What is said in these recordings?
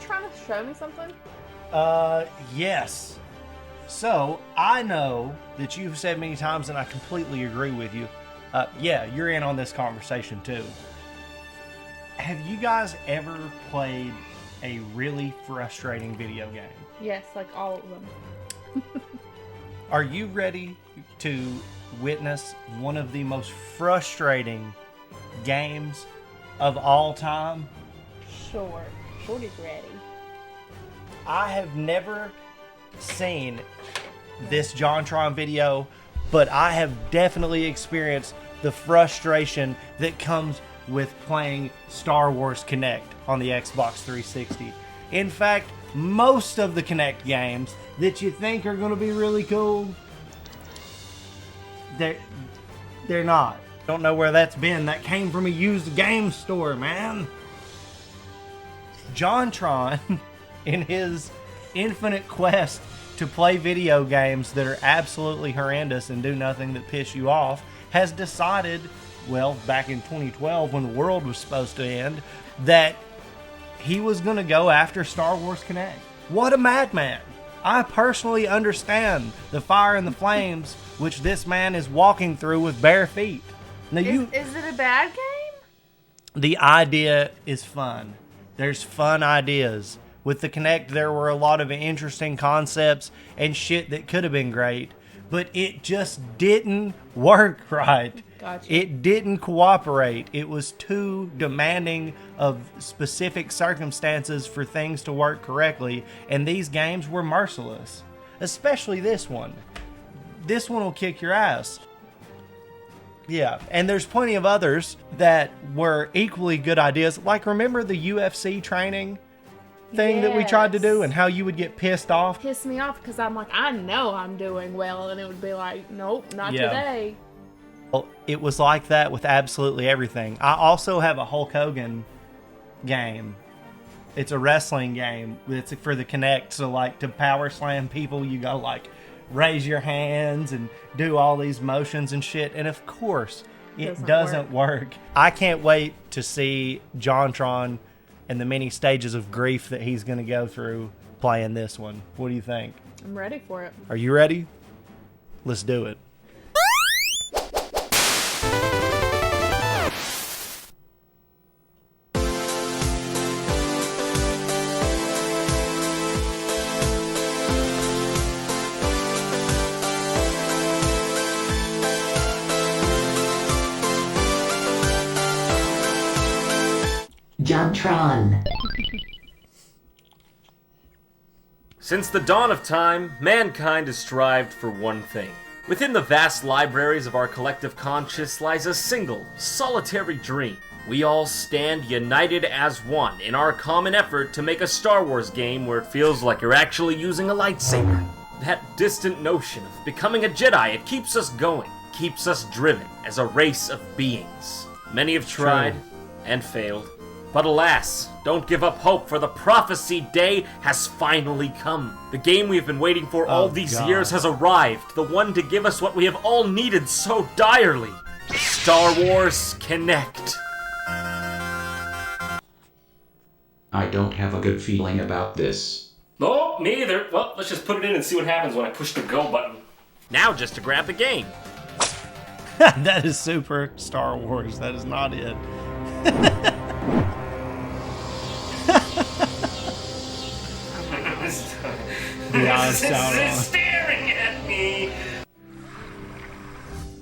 trying to show me something? Yes. So, I know that you've said many times, and I completely agree with you. Yeah, you're in on this conversation too. Have you guys ever played a really frustrating video game? Yes, like all of them. Are you ready to witness one of the most frustrating games of all time? Sure. Shorty's ready. I have never seen this jontron video, but I have definitely experienced the frustration that comes with playing Star Wars Kinect on the Xbox 360. In fact, most of the Kinect games that you think are going to be really cool, they're not. Don't know where that's been. That came from a used game store, man. JonTron, in his infinite quest to play video games that are absolutely horrendous and do nothing but piss you off, has decided, well, back in 2012 when the world was supposed to end, that he was going to go after Star Wars Kinect. What a madman. I personally understand the fire and the flames which this man is walking through with bare feet. Now, Is it a bad game? the idea is fun. There's fun ideas. With the Kinect, there were a lot of interesting concepts and shit that could have been great, but it just didn't work right. Gotcha. It didn't cooperate. It was too demanding of specific circumstances for things to work correctly, and these games were merciless. Especially this one. This one will kick your ass. Yeah, and there's plenty of others that were equally good ideas. Like, remember the UFC training thing that we tried to do, and how you would get pissed off? Piss me off because I'm like, I know I'm doing well, and it would be like, nope, not today. Well, it was like that with absolutely everything. I also have a Hulk Hogan game. It's a wrestling game. It's for the Kinect. So, like, to power slam people, you go, like, raise your hands and do all these motions and shit. And, of course, it doesn't work. I can't wait to see JonTron and the many stages of grief that he's going to go through playing this one. What do you think? I'm ready for it. Are you ready? Let's do it. JonTron. Since the dawn of time, mankind has strived for one thing. Within the vast libraries of our collective conscious lies a single, solitary dream. We all stand united as one in our common effort to make a Star Wars game where it feels like you're actually using a lightsaber. That distant notion of becoming a Jedi, it keeps us going, keeps us driven as a race of beings. Many have tried and failed. But alas, don't give up hope, for the prophecy day has finally come. The game we've been waiting for all these years has arrived, the one to give us what we have all needed so direly. Star Wars Kinect. I don't have a good feeling about this. Oh, me either. Well, let's just put it in and see what happens when I push the go button. Now just to grab the game. That is super Star Wars. That is not it. It's staring at me.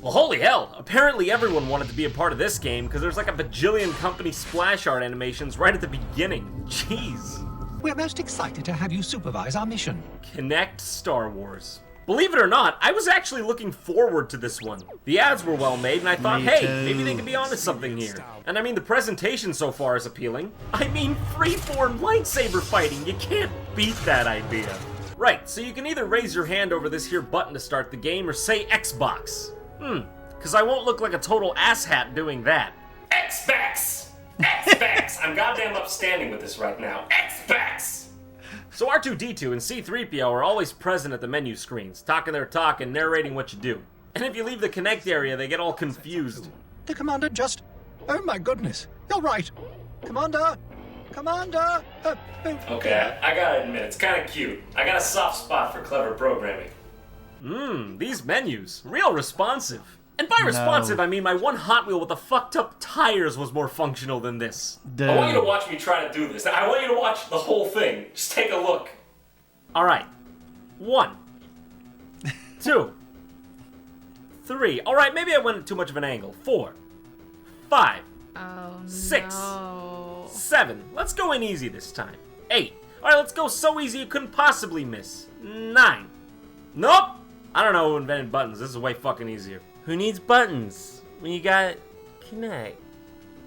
Well, holy hell. Apparently everyone wanted to be a part of this game because there's like a bajillion company splash art animations right at the beginning. Jeez. We're most excited to have you supervise our mission. Kinect Star Wars. Believe it or not, I was actually looking forward to this one. The ads were well made, and I thought, hey, maybe they could be onto something here. And I mean, the presentation so far is appealing. I mean, freeform lightsaber fighting, you can't beat that idea. Right, so you can either raise your hand over this here button to start the game, or say Xbox. Because I won't look like a total asshat doing that. Xbox! Xbox! I'm goddamn upstanding with this right now. Xbox! So R2-D2 and C-3PO are always present at the menu screens, talking their talk and narrating what you do. And if you leave the Kinect area, they get all confused. The commander just... Oh my goodness. You're right. Commander, Commander! Okay, I gotta admit, it's kinda cute. I got a soft spot for clever programming. These menus. Real responsive. And by responsive, I mean my one Hot Wheel with the fucked up tires was more functional than this. Dude. I want you to watch me try to do this. I want you to watch the whole thing. Just take a look. Alright. 1. 2. 3. Alright, maybe I went too much of an angle. 4. 5. Oh, 6. no. 7. Let's go in easy this time. 8. Alright, let's go so easy you couldn't possibly miss. 9. Nope! I don't know who invented buttons. This is way fucking easier. Who needs buttons when you got Kinect?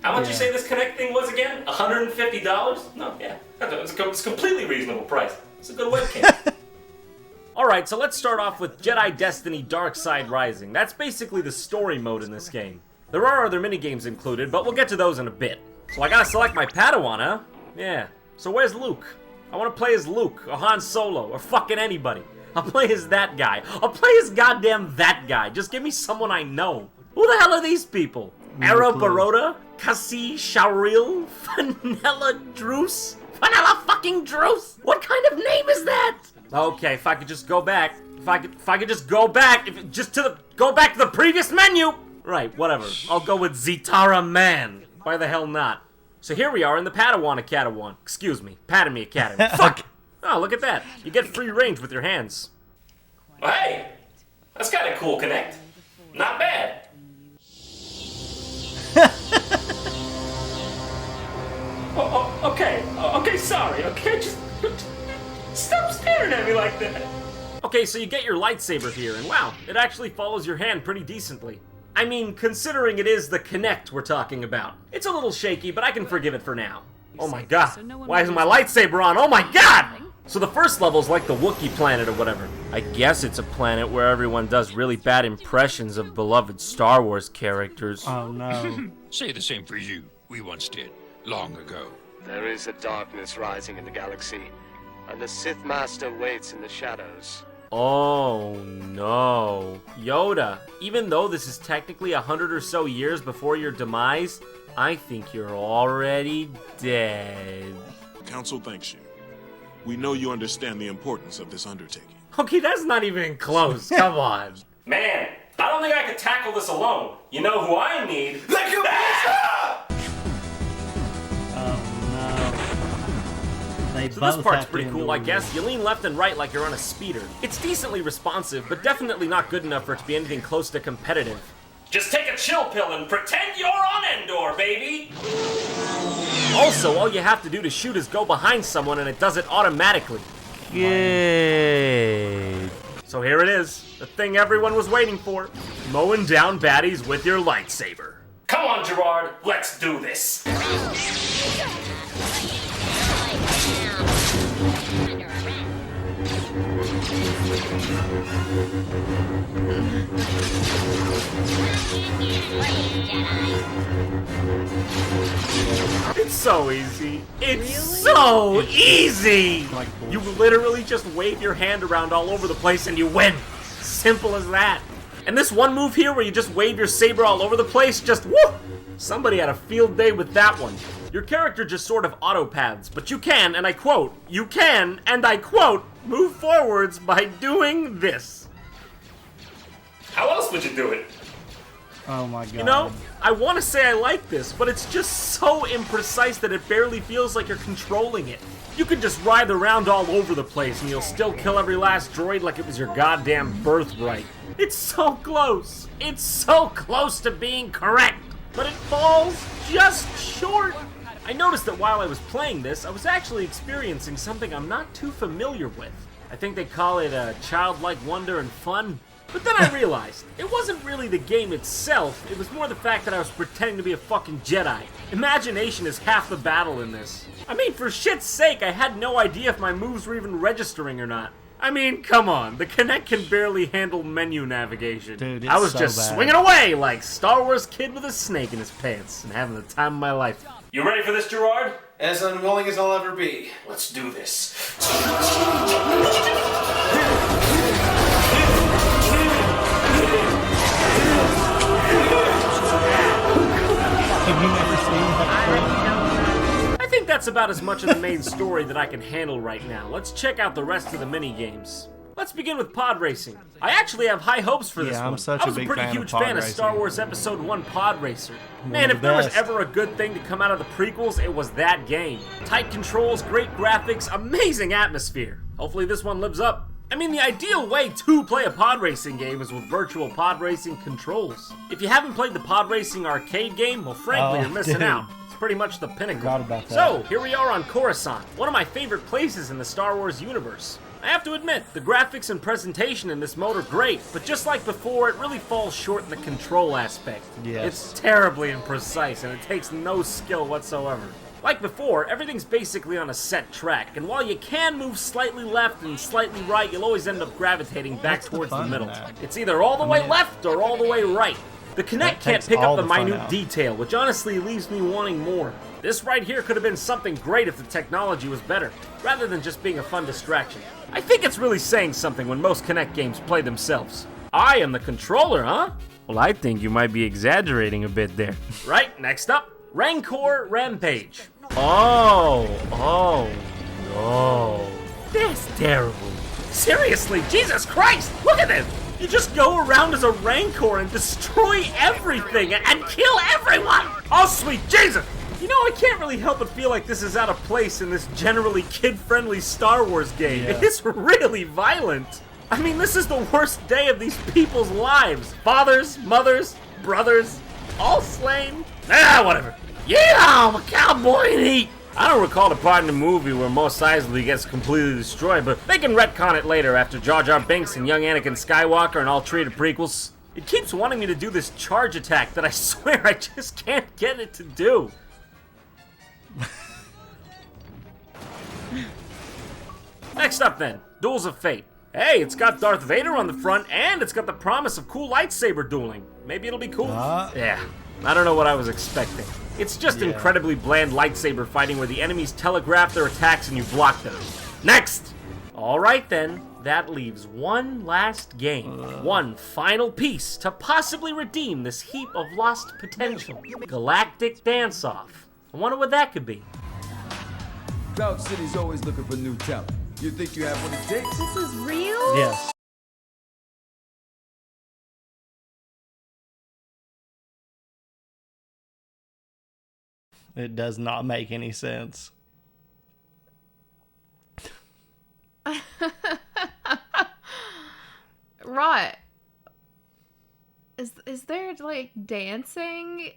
How much you say this Kinect thing was again? $150? No, yeah. It's a completely reasonable price. It's a good webcam. Alright, so let's start off with Jedi Destiny Darkside Rising. That's basically the story mode in this game. There are other minigames included, but we'll get to those in a bit. So I gotta select my Padawan, huh? Yeah. So where's Luke? I wanna play as Luke, or Han Solo, or fucking anybody. I'll play as that guy. I'll play as goddamn that guy. Just give me someone I know. Who the hell are these people? Era Baroda? Cassie Shauril? Vanilla Druce? Vanilla fucking Druce? What kind of name is that? Okay, if I could just go back. If I could just go back. Go back to the previous menu. Right, whatever. I'll go with Zitara Man. Why the hell not? So here we are in the Padawan Academy. Excuse me, Padme Academy. Fuck! Oh, look at that. You get free range with your hands. Well, hey! That's kind of cool, Kinect. Not bad. Okay, sorry, okay? Just stop staring at me like that. Okay, so you get your lightsaber here, and wow, it actually follows your hand pretty decently. I mean, considering it is the Kinect we're talking about. It's a little shaky, but I can forgive it for now. Oh my god, why isn't my lightsaber on? Oh my god! So the first level's like the Wookie Planet or whatever. I guess it's a planet where everyone does really bad impressions of beloved Star Wars characters. Oh no. Say the same for you. We once did, long ago. There is a darkness rising in the galaxy, and the Sith Master waits in the shadows. Oh no. Yoda, even though this is technically 100 or so years before your demise, I think you're already dead. The Council thanks you. We know you understand the importance of this undertaking. Okay, that's not even close. Come on. Man, I don't think I could tackle this alone. You know who I need? The Commander! Oh no. They So both this part's have to pretty end cool, the I guess. You lean left and right like you're on a speeder. It's decently responsive, but definitely not good enough for it to be anything close to competitive. Just take a chill pill and pretend you're on Endor, baby! Also, all you have to do to shoot is go behind someone and it does it automatically. Good. So here it is, the thing everyone was waiting for. Mowing down baddies with your lightsaber. Come on, Gerard, let's do this. It's so easy. It's so easy! Like You literally just wave your hand around all over the place and you win. Simple as that. And this one move here where you just wave your saber all over the place, just woo! Somebody had a field day with that one. Your character just sort of auto-paths, but you can, and I quote, you can, and I quote, move forwards by doing this. How else would you do it? Oh my god. You know, I want to say I like this, but it's just so imprecise that it barely feels like you're controlling it. You could just ride around all over the place and you'll still kill every last droid like it was your goddamn birthright. It's so close. It's so close to being correct, but it falls just short. I noticed that while I was playing this, I was actually experiencing something I'm not too familiar with. I think they call it a childlike wonder and fun. But then I realized, it wasn't really the game itself, it was more the fact that I was pretending to be a fucking Jedi. Imagination is half the battle in this. I mean, for shit's sake, I had no idea if my moves were even registering or not. I mean, come on, the Kinect can barely handle menu navigation. Dude, I was so just bad. swinging away like Star Wars kid with a snake in his pants and having the time of my life. You ready for this, Gerard? As unwilling as I'll ever be. Let's do this. Have you never seen that? I think that's a about as much of the main story that I can handle right now. Let's check out the rest of the mini-games. Let's begin with pod racing. I actually have high hopes for this one. I was a pretty huge fan of Star Wars Episode 1 Pod Racer. Man, if there was ever a good thing to come out of the prequels, it was that game. Tight controls, great graphics, amazing atmosphere. Hopefully this one lives up. I mean, the ideal way to play a pod racing game is with virtual pod racing controls. If you haven't played the pod racing arcade game, well, frankly, you're missing out. It's pretty much the pinnacle. Forgot about that. So, here we are on Coruscant, one of my favorite places in the Star Wars universe. I have to admit, the graphics and presentation in this mode are great, but just like before, it really falls short in the control aspect. Yes. It's terribly imprecise, and it takes no skill whatsoever. Like before, everything's basically on a set track, and while you can move slightly left and slightly right, you'll always end up gravitating back towards the middle. It's either all the way left or all the way right. The Kinect can't pick up the minute detail, which honestly leaves me wanting more. This right here could have been something great if the technology was better, rather than just being a fun distraction. I think it's really saying something when most Kinect games play themselves. I am the controller, huh? Well, I think you might be exaggerating a bit there. Right, next up, Rancor Rampage. Oh, no. That's terrible. Seriously, Jesus Christ, look at this! You just go around as a Rancor and destroy everything and kill everyone! Oh, sweet Jesus! You know, I can't really help but feel like this is out of place in this generally kid-friendly Star Wars game. Yeah. It's really violent. I mean, this is the worst day of these people's lives. Fathers, mothers, brothers, all slain. Whatever. Yeah, I'm a cowboy and eat. I don't recall the part in the movie where Mos Eisley gets completely destroyed, but they can retcon it later after Jar Jar Binks and young Anakin Skywalker and all three of the prequels. It keeps wanting me to do this charge attack that I swear I just can't get it to do. Next up then, Duels of Fate. Hey, it's got Darth Vader on the front, and it's got the promise of cool lightsaber dueling. Maybe it'll be cool. Yeah, I don't know what I was expecting. It's just incredibly bland lightsaber fighting where the enemies telegraph their attacks and you block them. Next! Alright then, that leaves one last game. One final piece to possibly redeem this heap of lost potential. Galactic Dance-Off. I wonder what that could be. Cloud City's always looking for new talent. You think you have what it takes? This is real? Yes. It does not make any sense. Right. Is there like dancing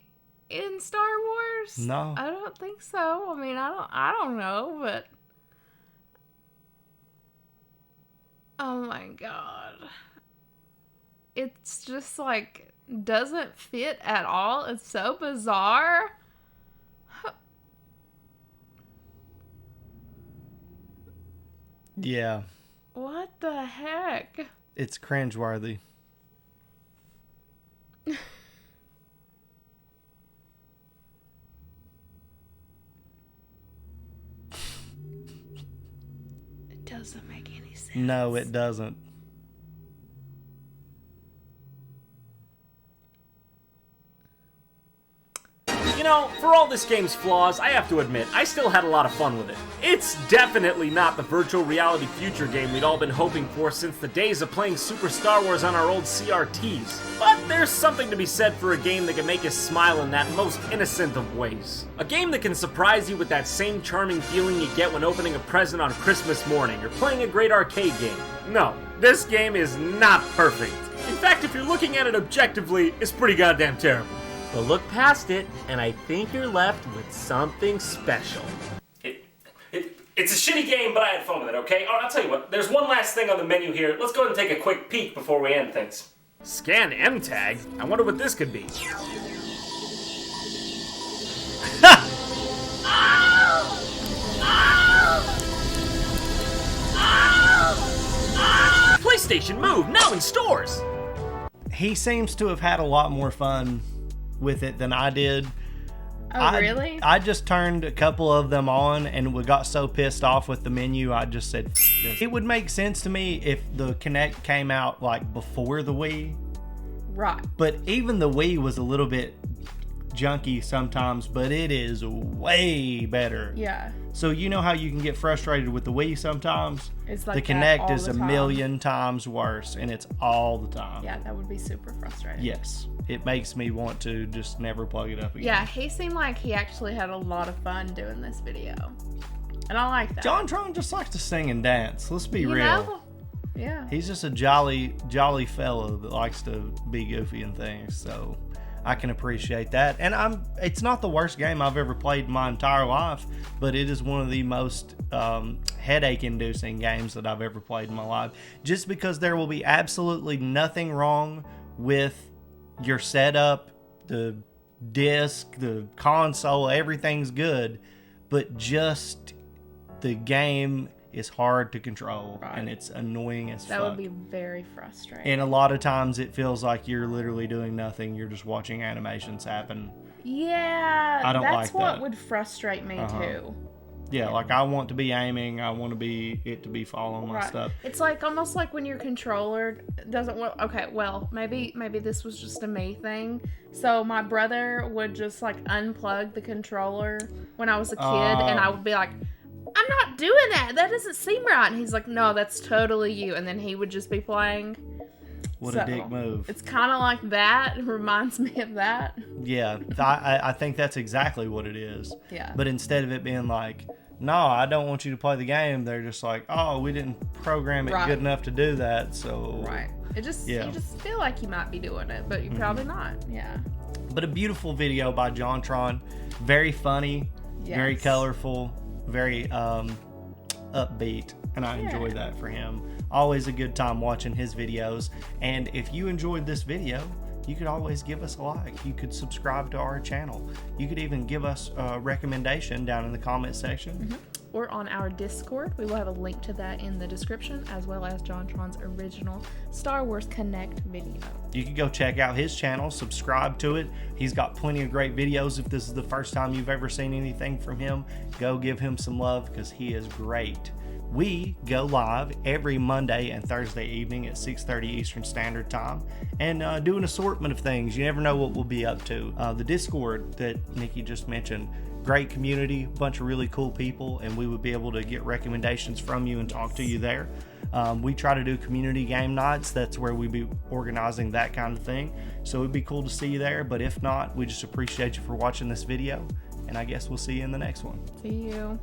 in Star Wars? No. I don't think so. I mean, I don't know, but oh my god. It's just like doesn't fit at all. It's so bizarre. Yeah. What the heck? It's cringeworthy. It doesn't make any sense. No, it doesn't. You know, for all this game's flaws, I have to admit, I still had a lot of fun with it. It's definitely not the virtual reality future game we'd all been hoping for since the days of playing Super Star Wars on our old CRTs. But there's something to be said for a game that can make us smile in that most innocent of ways. A game that can surprise you with that same charming feeling you get when opening a present on Christmas morning or playing a great arcade game. No, this game is not perfect. In fact, if you're looking at it objectively, it's pretty goddamn terrible. But look past it, and I think you're left with something special. It's a shitty game, but I had fun with it, okay? I'll tell you what, there's one last thing on the menu here. Let's go ahead and take a quick peek before we end things. Scan M-Tag? I wonder what this could be. PlayStation Move, now in stores! He seems to have had a lot more fun with it than I did. Oh, really? I just turned a couple of them on and we got so pissed off with the menu, I just said, F this. It would make sense to me if the Kinect came out like before the Wii. Right. But even the Wii was a little bit junky sometimes, but it is way better. Yeah. So you know how you can get frustrated with the Wii sometimes? It's the like Kinect that is all a the time. million times worse, and it's all the time. Yeah, that would be super frustrating. Yes. It makes me want to just never plug it up again. Yeah, he seemed like he actually had a lot of fun doing this video. And I like that. JonTron just likes to sing and dance. Let's be You real. know? Yeah. He's just a jolly fellow that likes to be goofy and things. So I can appreciate that. And it's not the worst game I've ever played in my entire life, but it is one of the most headache-inducing games that I've ever played in my life. Just because there will be absolutely nothing wrong with your setup, the disc, the console, everything's good, but just the game is hard to control, and it's annoying as fuck. That would be very frustrating. And a lot of times it feels like you're literally doing nothing. You're just watching animations happen. Yeah, I don't like that's what that. would frustrate me too. Yeah, like I want to be aiming. I want to be following my stuff. It's like almost like when your controller doesn't work. Okay, well, maybe this was just a me thing. So my brother would just like unplug the controller when I was a kid, and I would be like, I'm not doing that. That doesn't seem right. And he's like, no, that's totally you. And then he would just be playing. What a dick move. It's kind of like that. It reminds me of that. Yeah, I think that's exactly what it is. Yeah. But instead of it being like, no, I don't want you to play the game, they're just like, oh, we didn't program it good enough to do that, so... Right. You just feel like you might be doing it, but you're probably not. Yeah. But a beautiful video by JonTron. Very funny, very colorful, very upbeat, and I enjoy that for him. Always a good time watching his videos. And if you enjoyed this video, you could always give us a like. You could subscribe to our channel. You could even give us a recommendation down in the comment section. Or on our Discord. We will have a link to that in the description, as well as JonTron's original Star Wars Kinect video. You can go check out his channel, subscribe to it. He's got plenty of great videos. If this is the first time you've ever seen anything from him, go give him some love because he is great. We go live every Monday and Thursday evening at 6:30 Eastern Standard Time and do an assortment of things. You never know what we'll be up to. The Discord that Nikki just mentioned, great community, bunch of really cool people, and we would be able to get recommendations from you and talk to you there. We try to do community game nights. That's where we'd be organizing that kind of thing. So it'd be cool to see you there, but if not, we just appreciate you for watching this video, and I guess we'll see you in the next one. See you.